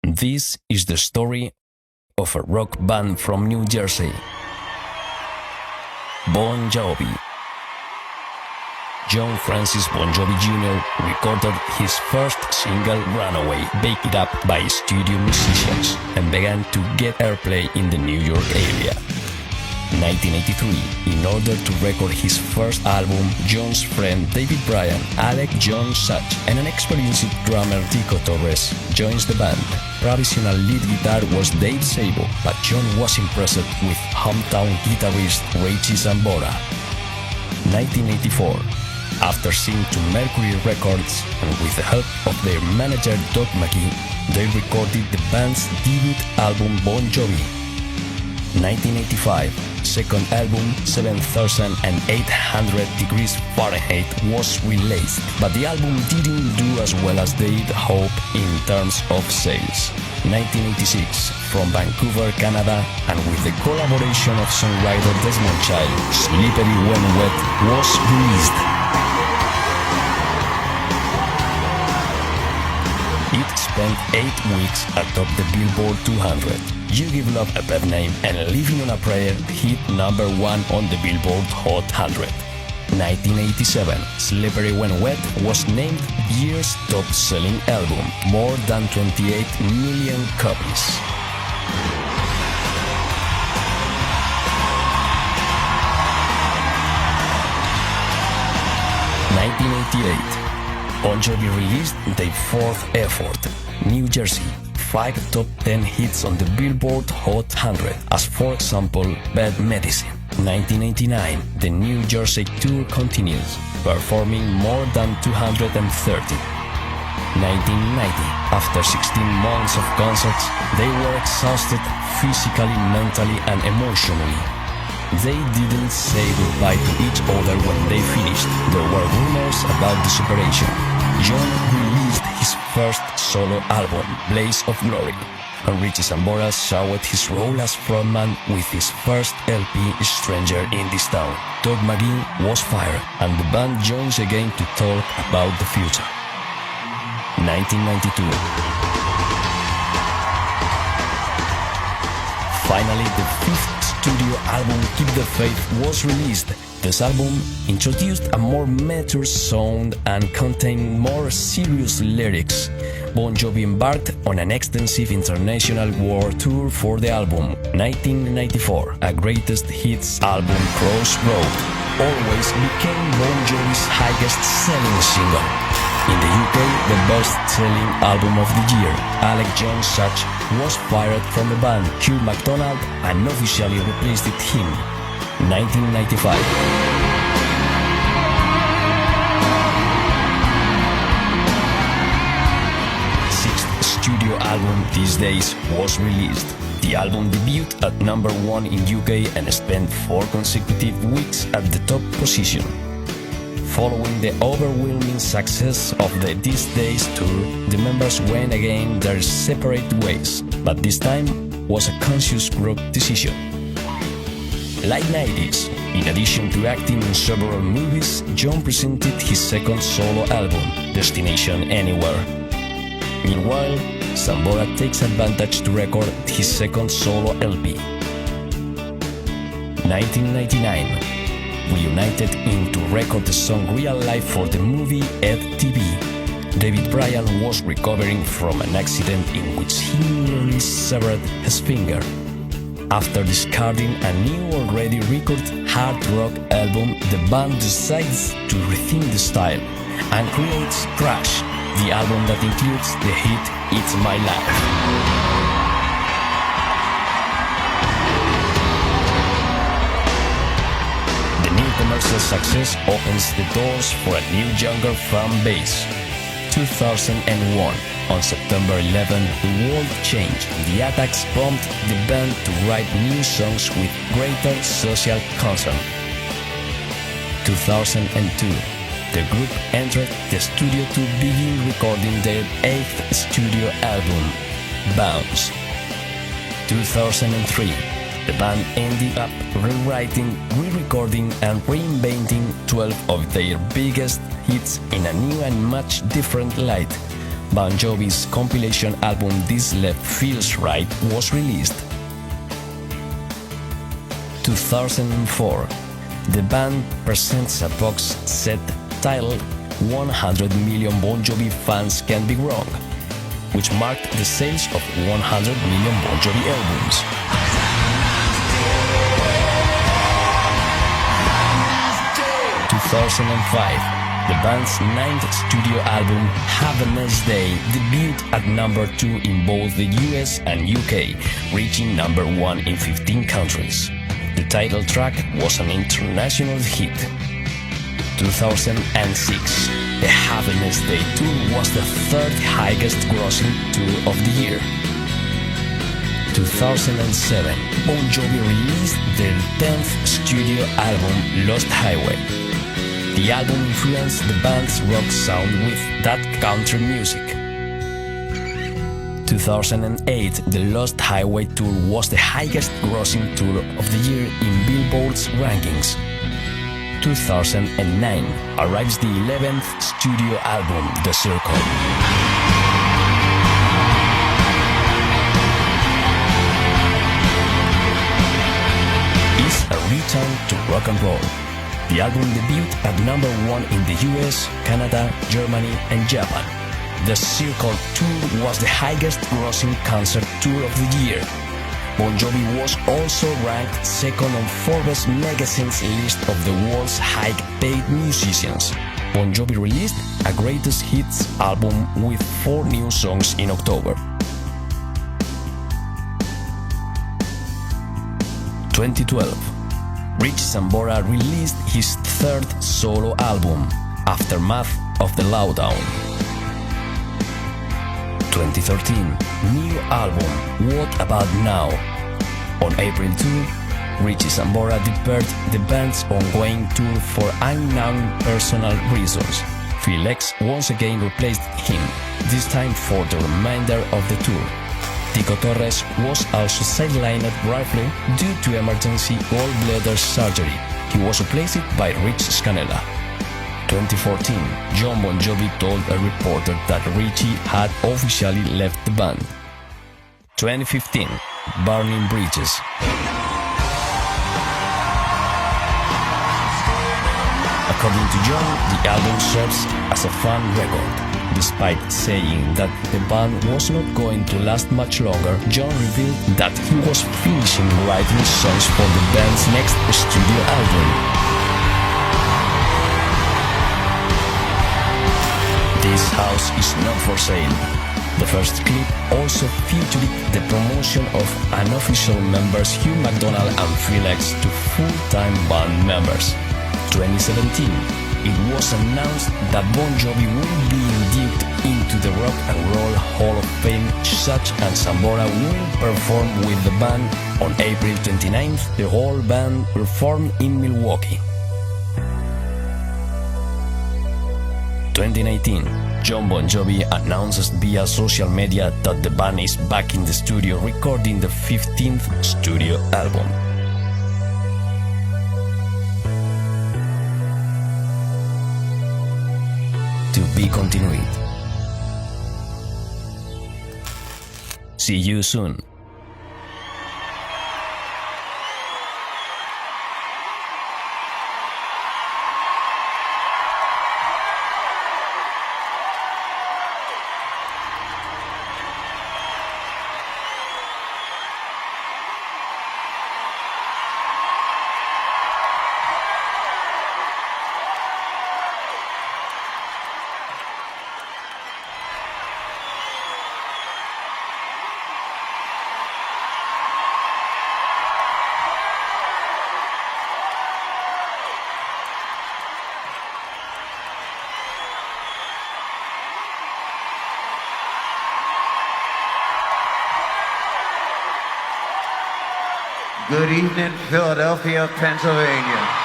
This is the story of a rock band from New Jersey, Bon Jovi. John Francis Bon Jovi Jr. recorded his first single, Runaway, backed up by studio musicians, and began to get airplay in the New York area. 1983, in order to record his first album, John's friend David Bryan, Alec John Such, and an experienced drummer Tico Torres joins the band. Traditional lead guitar was Dave Sabo, but John was impressed with hometown guitarist Richie Sambora. 1984, after signing to Mercury Records and with the help of their manager Doug McGee, they recorded the band's debut album Bon Jovi. 1985, second album 7800 Degrees Fahrenheit was released, but the album didn't do as well as they'd hoped in terms of sales. 1986, from Vancouver, Canada, and with the collaboration of songwriter Desmond Child, Slippery When Wet was released. It spent 8 weeks atop the Billboard 200. You Give Love a Bad Name and Living on a Prayer hit number 1 on the Billboard Hot 100. 1987, Slippery When Wet was named year's top-selling album, more than 28 million copies. Bon Jovi released their fourth effort, New Jersey, 5 top 10 hits on the Billboard Hot 100, as for example, Bad Medicine. 1989, the New Jersey tour continues, performing more than 230. 1990, after 16 months of concerts, they were exhausted physically, mentally, and emotionally. They didn't say goodbye to each other when they finished. There were rumors about the separation. John released his first solo album, Blaze of Glory, and Richie Sambora showed his role as frontman with his first LP, Stranger in This Town. Doug McGee was fired, and the band joins again to talk about the future. 1992. Finally, the fifth studio album, Keep the Faith, was released. This album introduced a more mature sound and contained more serious lyrics. Bon Jovi embarked on an extensive international world tour for the album. 1994, a greatest hits album, Crossroad, always became Bon Jovi's highest-selling single. In the UK, the best-selling album of the year, Alec John Such was fired from the band. Hugh MacDonald unofficially replaced him. 1995. Sixth studio album these days was released. The album debuted at number 1 in UK and spent 4 consecutive weeks at the top position. Following the overwhelming success of the These Days tour, the members went again their separate ways, but this time was a conscious group decision. Like 90s, in addition to acting in several movies, John presented his second solo album, Destination Anywhere. Meanwhile, Sambora takes advantage to record his second solo LP. 1999. Reunited in to record the song Real Life for the movie Ed TV. David Bryan was recovering from an accident in which he nearly severed his finger. After discarding a new already recorded hard rock album, the band decides to rethink the style and creates Crash, the album that includes the hit It's My Life. Commercial success opens the doors for a new younger fan base. 2001, on September 11, the world changed. The attacks prompted the band to write new songs with greater social concern. 2002, the group entered the studio to begin recording their 8th studio album, Bounce. 2003, the band ended up rewriting, re-recording, and reinventing 12 of their biggest hits in a new and much different light. Bon Jovi's compilation album This Left Feels Right was released. 2004, the band presents a box set titled 100 Million Bon Jovi Fans Can Be Wrong, which marked the sales of 100 million Bon Jovi albums. 2005, the band's ninth studio album, Have a Nice Day, debuted at number 2 in both the US and UK, reaching number 1 in 15 countries. The title track was an international hit. 2006, the Have a Nice Day tour was the third highest grossing tour of the year. 2007, Bon Jovi released their 10th studio album, Lost Highway. The album influenced the band's rock sound with that country music. 2008, the Lost Highway tour was the highest grossing tour of the year in Billboard's rankings. 2009 arrives the 11th studio album, The Circle. Is a return to rock and roll. The album debuted at number 1 in the US, Canada, Germany and Japan. The Circle Tour was the highest grossing concert tour of the year. Bon Jovi was also ranked second on Forbes magazine's list of the world's high-paid musicians. Bon Jovi released a greatest hits album with 4 new songs in October. 2012, Rich Sambora released his third solo album, Aftermath of the Lowdown. 2013, new album, What About Now? On April 2, Richie Sambora departed the band's ongoing tour for unknown personal reasons. Phil X once again replaced him, this time for the remainder of the tour. Tico Torres was also sidelined briefly due to emergency gallbladder surgery. He was replaced by Rich Scanella. 2014, Jon Bon Jovi told a reporter that Richie had officially left the band. 2015, Burning Bridges. According to Jon, the album serves as a fun record. Despite saying that the band was not going to last much longer, Jon revealed that he was finishing writing songs for the band's next studio album. This house is not for sale. The first clip also featured the promotion of unofficial members Hugh McDonald and Phil X to full-time band members. 2017, it was announced that Bon Jovi will be inducted into the Rock and Roll Hall of Fame, such and Sambora will perform with the band on April 29th. The whole band performed in Milwaukee. 2019, Jon Bon Jovi announces via social media that the band is back in the studio recording the 15th studio album. To be continued. See you soon. Good evening, Philadelphia, Pennsylvania.